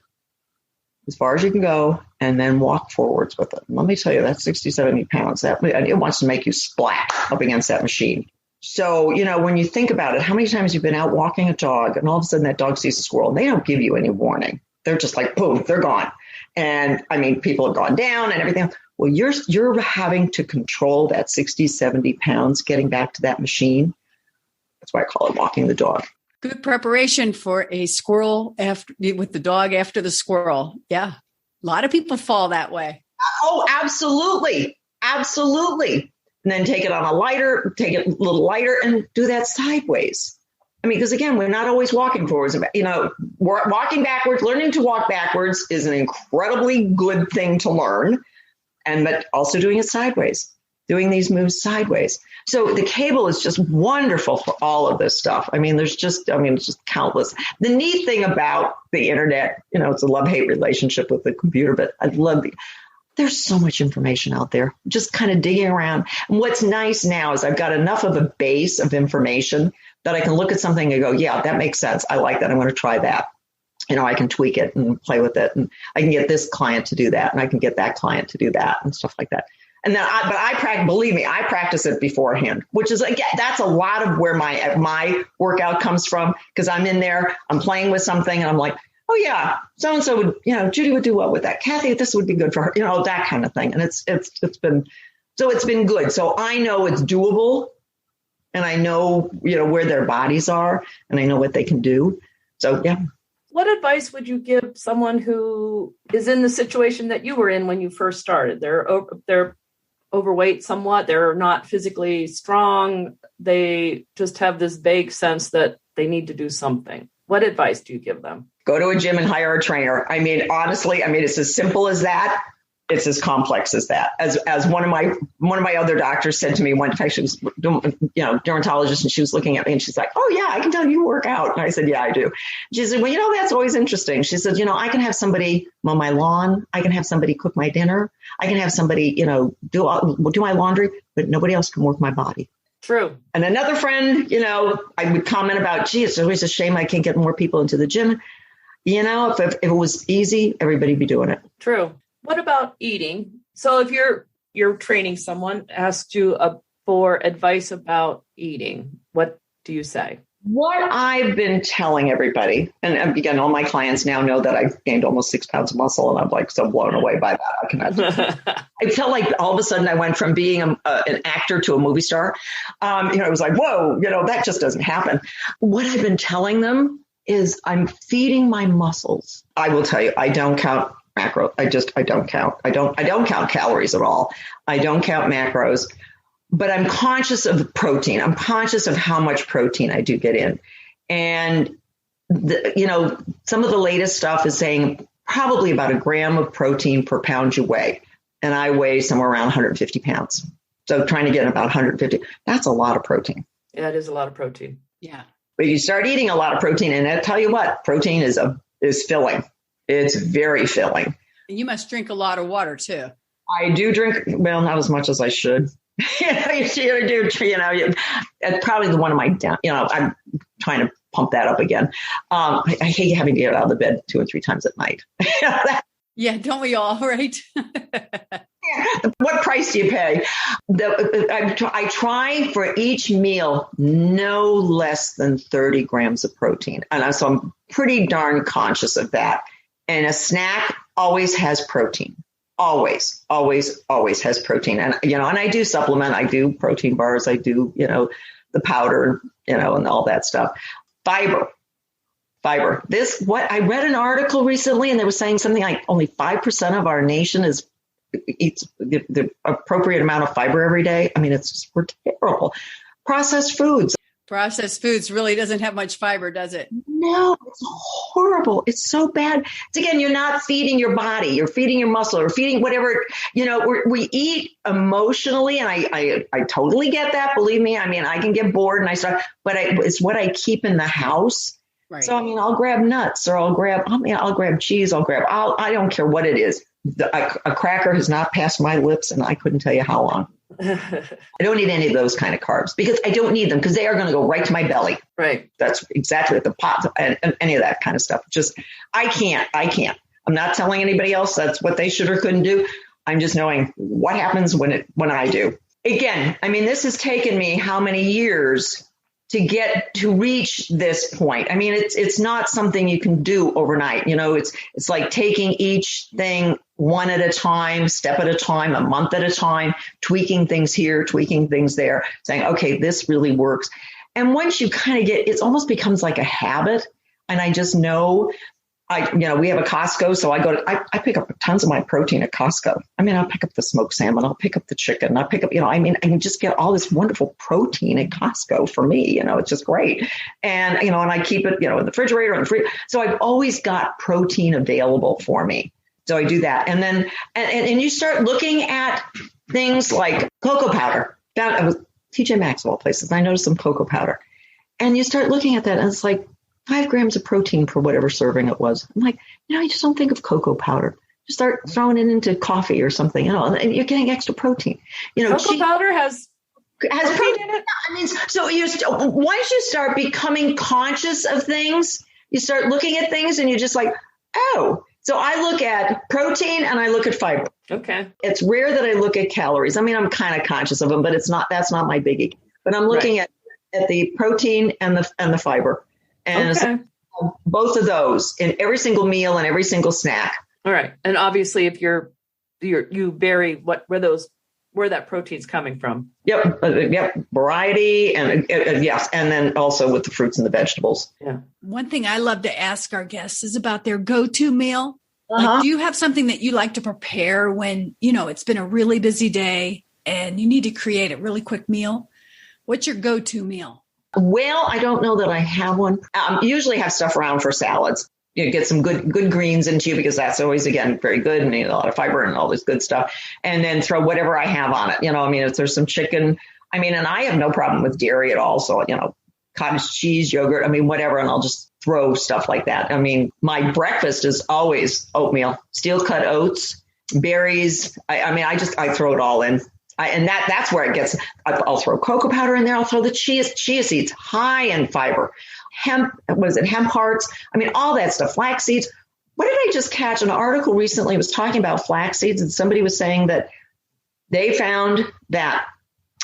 as far as you can go, and then walk forwards with it. And let me tell you, that's 60, 70 pounds. It wants to make you splat up against that machine. So, when you think about it, how many times you've been out walking a dog and all of a sudden that dog sees a squirrel and they don't give you any warning. They're just like, boom, they're gone. And I mean, people have gone down and everything. Well, you're having to control that 60, 70 pounds getting back to that machine. That's why I call it walking the dog. Good preparation for a squirrel with the dog after the squirrel. Yeah. A lot of people fall that way. Oh, absolutely. Absolutely. And then take it a little lighter and do that sideways. I mean, because again, we're not always walking forwards. Walking backwards, learning to walk backwards is an incredibly good thing to learn. But also doing it sideways, doing these moves sideways. So the cable is just wonderful for all of this stuff. I mean, it's just countless. The neat thing about the internet, it's a love-hate relationship with the computer, but I love there's so much information out there, just kind of digging around. And what's nice now is I've got enough of a base of information that I can look at something and go, yeah, that makes sense. I like that. I'm going to try that. I can tweak it and play with it. And I can get this client to do that. And I can get that client to do that and stuff like that. And then, believe me, I practice it beforehand, which is, again, that's a lot of where my workout comes from. Because I'm in there, I'm playing with something and I'm like, oh yeah, so-and-so would, Judy would do well with that. Kathy, this would be good for her, that kind of thing. And it's been good. So I know it's doable and I know, where their bodies are and I know what they can do. So, yeah. What advice would you give someone who is in the situation that you were in when you first started? They're overweight somewhat. They're not physically strong. They just have this vague sense that they need to do something. What advice do you give them? Go to a gym and hire a trainer. I mean, honestly, it's as simple as that. It's as complex as that. As one of my other doctors said to me one time, she was, dermatologist, and she was looking at me and she's like, oh yeah, I can tell you work out. And I said, yeah, I do. She said, well, that's always interesting. She said, I can have somebody mow my lawn. I can have somebody cook my dinner. I can have somebody, do my laundry, but nobody else can work my body. True. And another friend, I would comment about, gee, it's always a shame I can't get more people into the gym. If it was easy, everybody'd be doing it. True. What about eating? So if you're training someone, asks you for advice about eating, what do you say? What I've been telling everybody, and again, all my clients now know that I've gained almost 6 pounds of muscle, and I'm like so blown away by that. I cannot. I felt like all of a sudden I went from being an actor to a movie star. It was like, whoa, that just doesn't happen. What I've been telling them is I'm feeding my muscles. I will tell you, I don't count macros. I don't count. I don't count calories at all. I don't count macros. But I'm conscious of protein. I'm conscious of how much protein I do get in. And, some of the latest stuff is saying probably about a gram of protein per pound you weigh. And I weigh somewhere around 150 pounds. So trying to get about 150, that's a lot of protein. Yeah, it is a lot of protein. Yeah. But you start eating a lot of protein, and I tell you what, protein is filling. It's very filling. And you must drink a lot of water too. I do drink, well, not as much as I should. It's probably the one of my down. I'm trying to pump that up again. I hate having to get out of the bed 2 or 3 times at night. Yeah, don't we all, right? What price do you pay? I try for each meal no less than 30 grams of protein, and so I'm pretty darn conscious of that. And a snack always has protein. Always has protein. And, and I do supplement, I do protein bars, I do, the powder, and all that stuff. Fiber. I read an article recently, and they were saying something like only 5% of our nation eats the appropriate amount of fiber every day. I mean, we're terrible. Processed foods really doesn't have much fiber, does it? No, it's horrible. It's so bad. It's, again, you're not feeding your body. You're feeding your muscle or feeding whatever, we eat emotionally. And I totally get that. Believe me. I mean, I can get bored and but it's what I keep in the house. Right. So, I'll grab nuts or I'll grab cheese. I don't care what it is. A cracker has not passed my lips, and I couldn't tell you how long. I don't need any of those kind of carbs because I don't need them, because they are going to go right to my belly. Right. That's exactly what the pot and any of that kind of stuff. Just, I can't. I'm not telling anybody else that's what they should or couldn't do. I'm just knowing what happens when I do. Again, this has taken me how many years to reach this point. It's not something you can do overnight. It's like taking each thing one at a time, step at a time, a month at a time, tweaking things here, tweaking things there, saying, okay, this really works. And once you kind of it almost becomes like a habit. And I just know, we have a Costco, so I pick up tons of my protein at Costco. I'll pick up the smoked salmon, I'll pick up the chicken, I'll pick up, I can just get all this wonderful protein at Costco for me, it's just great. And, and I keep it, in the refrigerator and the freezer. So I've always got protein available for me. So I do that. And then, and you start looking at things like cocoa powder. That was TJ Maxx of all places. I noticed some cocoa powder. And you start looking at that, and it's like 5 grams of protein per whatever serving it was. I'm like, I just don't think of cocoa powder. Just start throwing it into coffee or something, and you're getting extra protein. Cocoa powder has protein in it. So once you start becoming conscious of things, you start looking at things, and you're just like, oh. So I look at protein and I look at fiber. Okay. It's rare that I look at calories. I'm kind of conscious of them, but that's not my biggie. But I'm looking at the protein and the fiber. And both of those in every single meal and every single snack. All right. And obviously if you vary where that protein's coming from. Yep. Variety and yes. And then also with the fruits and the vegetables. Yeah. One thing I love to ask our guests is about their go-to meal. Uh-huh. Like, do you have something that you like to prepare when, it's been a really busy day and you need to create a really quick meal? What's your go-to meal? Well, I don't know that I have one. Usually have stuff around for salads. Get some good greens into you, because that's always, again, very good, and a lot of fiber and all this good stuff. And then throw whatever I have on it. If there's some chicken, and I have no problem with dairy at all. So, cottage cheese, yogurt, whatever. And I'll just throw stuff like that. My breakfast is always oatmeal, steel cut oats, berries. I throw it all in. And that's where it gets, I'll throw cocoa powder in there. I'll throw the chia seeds, high in fiber. Hemp hearts. All that stuff, flax seeds. What did I just catch? An article recently was talking about flax seeds, and somebody was saying that they found that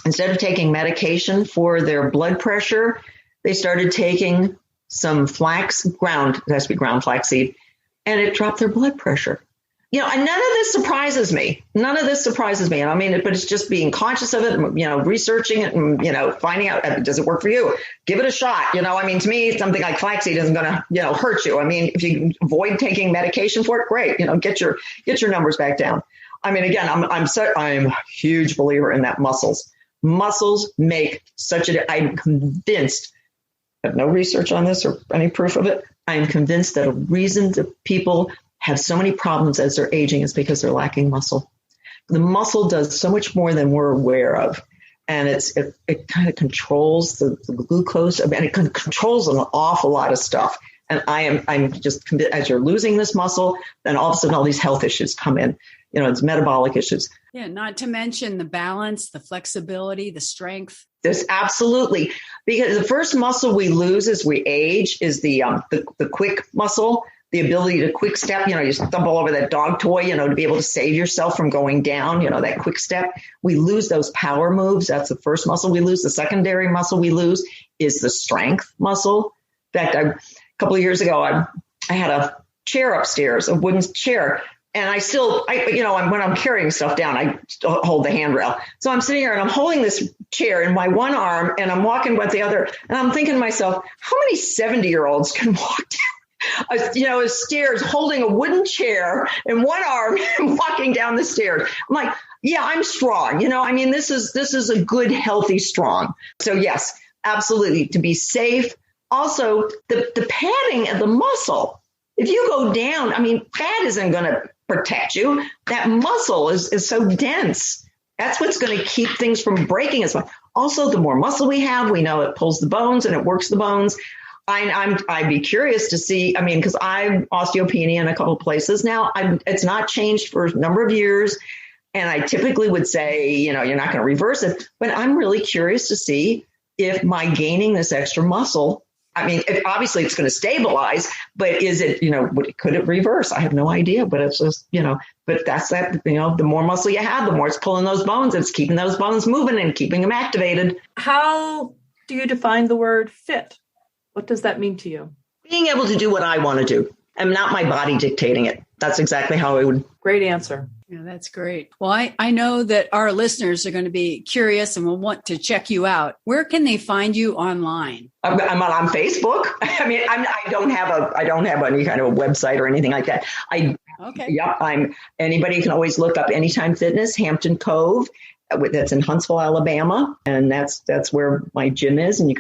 instead of taking medication for their blood pressure, they started taking some it has to be ground flaxseed, and it dropped their blood pressure. And none of this surprises me. None of this surprises me. I mean, but it's just being conscious of it, researching it and, finding out, does it work for you? Give it a shot. To me, something like flaxseed isn't going to, hurt you. I mean, if you avoid taking medication for it, great. Get your numbers back down. I mean, again, I'm a huge believer in that muscles. Muscles make I'm convinced, I have no research on this or any proof of it. I'm convinced that a reason that people have so many problems as they're aging is because they're lacking muscle. The muscle does so much more than we're aware of. And it kind of controls the glucose, and it controls an awful lot of stuff. And I'm just convinced, as you're losing this muscle, then all of a sudden all these health issues come in. It's metabolic issues. Yeah, not to mention the balance, the flexibility, the strength. There's absolutely, because the first muscle we lose as we age is the quick muscle. The ability to quick step, you stumble over that dog toy, to be able to save yourself from going down, that quick step. We lose those power moves. That's the first muscle we lose. The secondary muscle we lose is the strength muscle. In fact, a couple of years ago, I had a chair upstairs, a wooden chair. And when I'm carrying stuff down, I hold the handrail. So I'm sitting here and I'm holding this chair in my one arm and I'm walking with the other. And I'm thinking to myself, how many 70-year-olds can walk down stairs holding a wooden chair in one arm and walking down the stairs? I'm like, yeah, I'm strong. This is a good, healthy, strong. So yes, absolutely. To be safe. Also, the padding of the muscle. If you go down, fat isn't going to protect you. That muscle is so dense. That's what's going to keep things from breaking as well. Also, the more muscle we have, we know it pulls the bones and it works the bones. I'd be curious to see, because I'm osteopenia in a couple of places now. It's not changed for a number of years. And I typically would say, you're not going to reverse it. But I'm really curious to see if my gaining this extra muscle, obviously it's going to stabilize, but is it, could it reverse? I have no idea, but it's just, but that's that, the more muscle you have, the more it's pulling those bones. It's keeping those bones moving and keeping them activated. How do you define the word fit? What does that mean to you? Being able to do what I want to do and not my body dictating it. That's exactly how I would. Great answer. Yeah, that's great. Well, I know that our listeners are going to be curious and will want to check you out. Where can they find you online? I'm on Facebook. I don't have any kind of a website or anything like that. Okay. Yep. Anybody can always look up Anytime Fitness, Hampton Cove. That's in Huntsville, Alabama. And that's where my gym is. And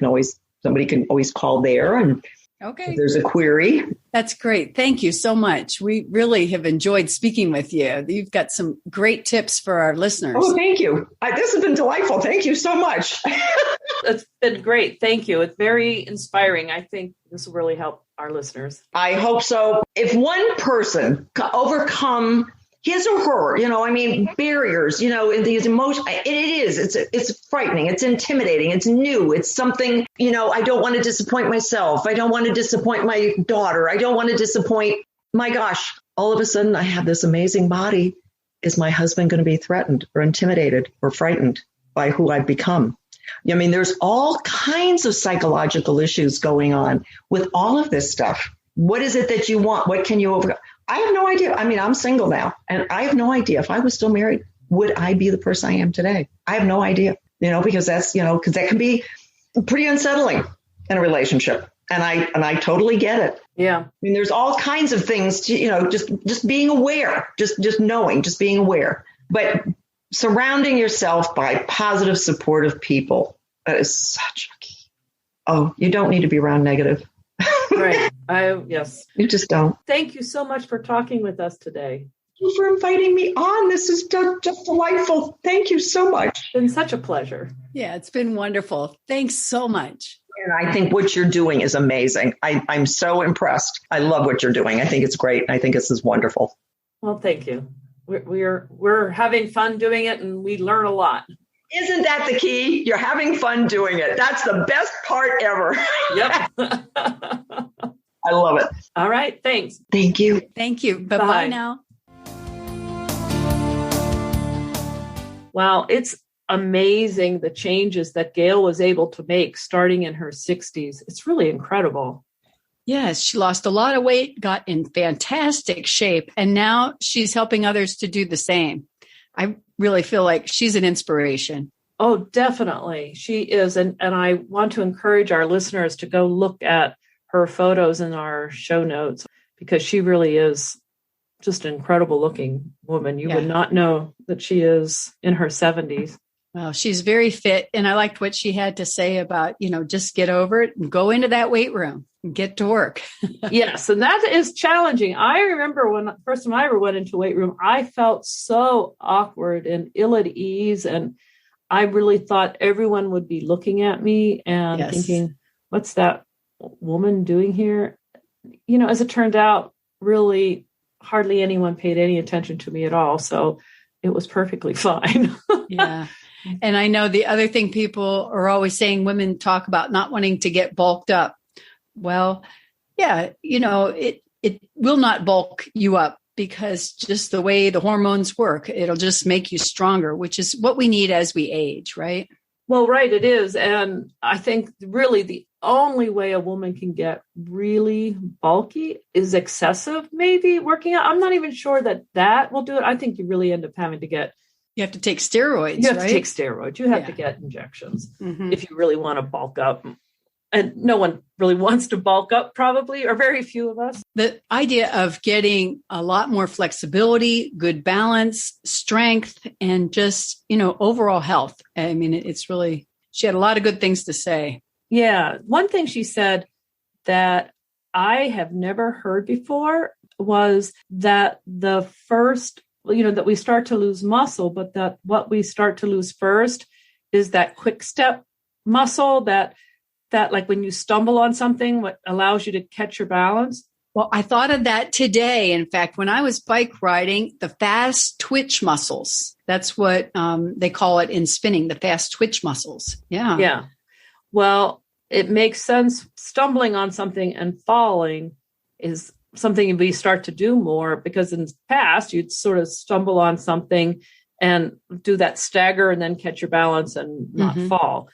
somebody can always call there and if there's a query. That's great. Thank you so much. We really have enjoyed speaking with you. You've got some great tips for our listeners. Oh, thank you. This has been delightful. Thank you so much. It's been great. Thank you. It's very inspiring. I think this will really help our listeners. I hope so. If one person can overcome his or her, barriers, and these emotions, it's frightening. It's intimidating. It's new. It's something, I don't want to disappoint myself. I don't want to disappoint my daughter. I don't want to disappoint, my gosh, all of a sudden I have this amazing body. Is my husband going to be threatened or intimidated or frightened by who I've become? There's all kinds of psychological issues going on with all of this stuff. What is it that you want? What can you overcome? I have no idea. I'm single now, and I have no idea if I was still married, would I be the person I am today? I have no idea, because that's, because that can be pretty unsettling in a relationship. And I totally get it. Yeah. There's all kinds of things to, just being aware, just knowing, just being aware, but surrounding yourself by positive, supportive people. That is such a key. Oh, you don't need to be around negative. Right. Yes. You just don't. Thank you so much for talking with us today. Thank you for inviting me on. This is just delightful. Thank you so much. It's been such a pleasure. Yeah, it's been wonderful. Thanks so much. And I think what you're doing is amazing. I'm so impressed. I love what you're doing. I think it's great. I think this is wonderful. Well, thank you. We're having fun doing it, and we learn a lot. Isn't that the key? You're having fun doing it. That's the best part ever. Yep. I love it. All right. Thanks. Thank you. Thank you. Bye-bye now. Wow. It's amazing, the changes that Gail was able to make starting in her 60s. It's really incredible. Yes, she lost a lot of weight, got in fantastic shape, and now she's helping others to do the same. I really feel like she's an inspiration. Oh, definitely. She is. And I want to encourage our listeners to go look at her photos in our show notes, because she really is just an incredible looking woman. You would not know that she is in her 70s. Well, she's very fit. And I liked what she had to say about, just get over it and go into that weight room and get to work. Yes. And that is challenging. I remember when first time I ever went into a weight room, I felt so awkward and ill at ease. And I really thought everyone would be looking at me and thinking, what's that woman doing here? As it turned out, really hardly anyone paid any attention to me at all. So it was perfectly fine. Yeah. And I know the other thing people are always saying, women talk about not wanting to get bulked up. Well, yeah, it will not bulk you up, because just the way the hormones work, it'll just make you stronger, which is what we need as we age, right? Well, right, it is. And I think really the only way a woman can get really bulky is excessive, maybe working out. I'm not even sure that will do it. I think you really end up having to you have to take steroids, You have to take steroids. You have to get injections if you really want to bulk up. And no one really wants to bulk up, probably, or very few of us. The idea of getting a lot more flexibility, good balance, strength, and just, overall health. I mean, it's really, she had a lot of good things to say. Yeah. One thing she said that I have never heard before was that the first, that we start to lose muscle, but that what we start to lose first is that quick step muscle that like when you stumble on something, what allows you to catch your balance. Well, I thought of that today. In fact, when I was bike riding, the fast twitch muscles, that's what they call it in spinning, the fast twitch muscles. Yeah. Yeah. Well, it makes sense. Stumbling on something and falling is something we start to do more, because in the past you'd sort of stumble on something and do that stagger and then catch your balance and not fall.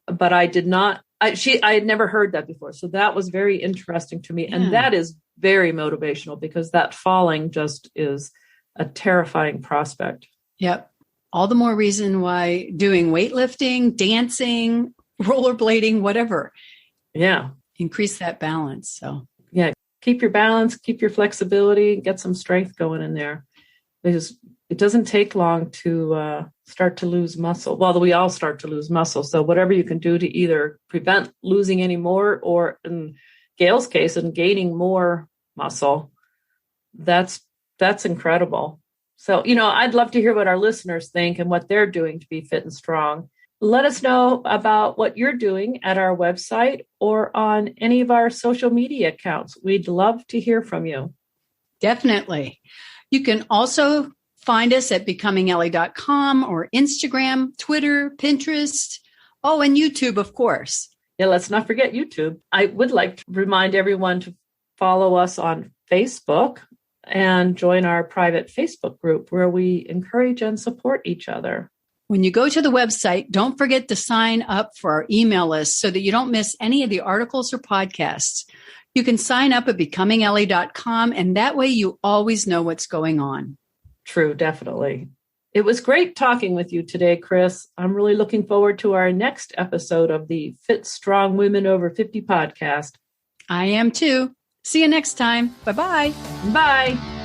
But I did not, I had never heard that before. So that was very interesting to me. Yeah. And that is very motivational, because that falling just is a terrifying prospect. Yep. All the more reason why doing weightlifting, dancing, rollerblading, whatever. Yeah. Increase that balance. So yeah, keep your balance, keep your flexibility, get some strength going in there, because it doesn't take long to start to lose muscle. Well, we all start to lose muscle. So whatever you can do to either prevent losing any more, or in Gail's case, and gaining more muscle, that's incredible. So, I'd love to hear what our listeners think and what they're doing to be fit and strong. Let us know about what you're doing at our website or on any of our social media accounts. We'd love to hear from you. Definitely. You can also find us at becomingellie.com or Instagram, Twitter, Pinterest. Oh, and YouTube, of course. Yeah, let's not forget YouTube. I would like to remind everyone to follow us on Facebook and join our private Facebook group where we encourage and support each other. When you go to the website, don't forget to sign up for our email list so that you don't miss any of the articles or podcasts. You can sign up at becomingellie.com, and that way you always know what's going on. True, definitely. It was great talking with you today, Chris. I'm really looking forward to our next episode of the Fit Strong Women Over 50 podcast. I am too. See you next time. Bye-bye. Bye.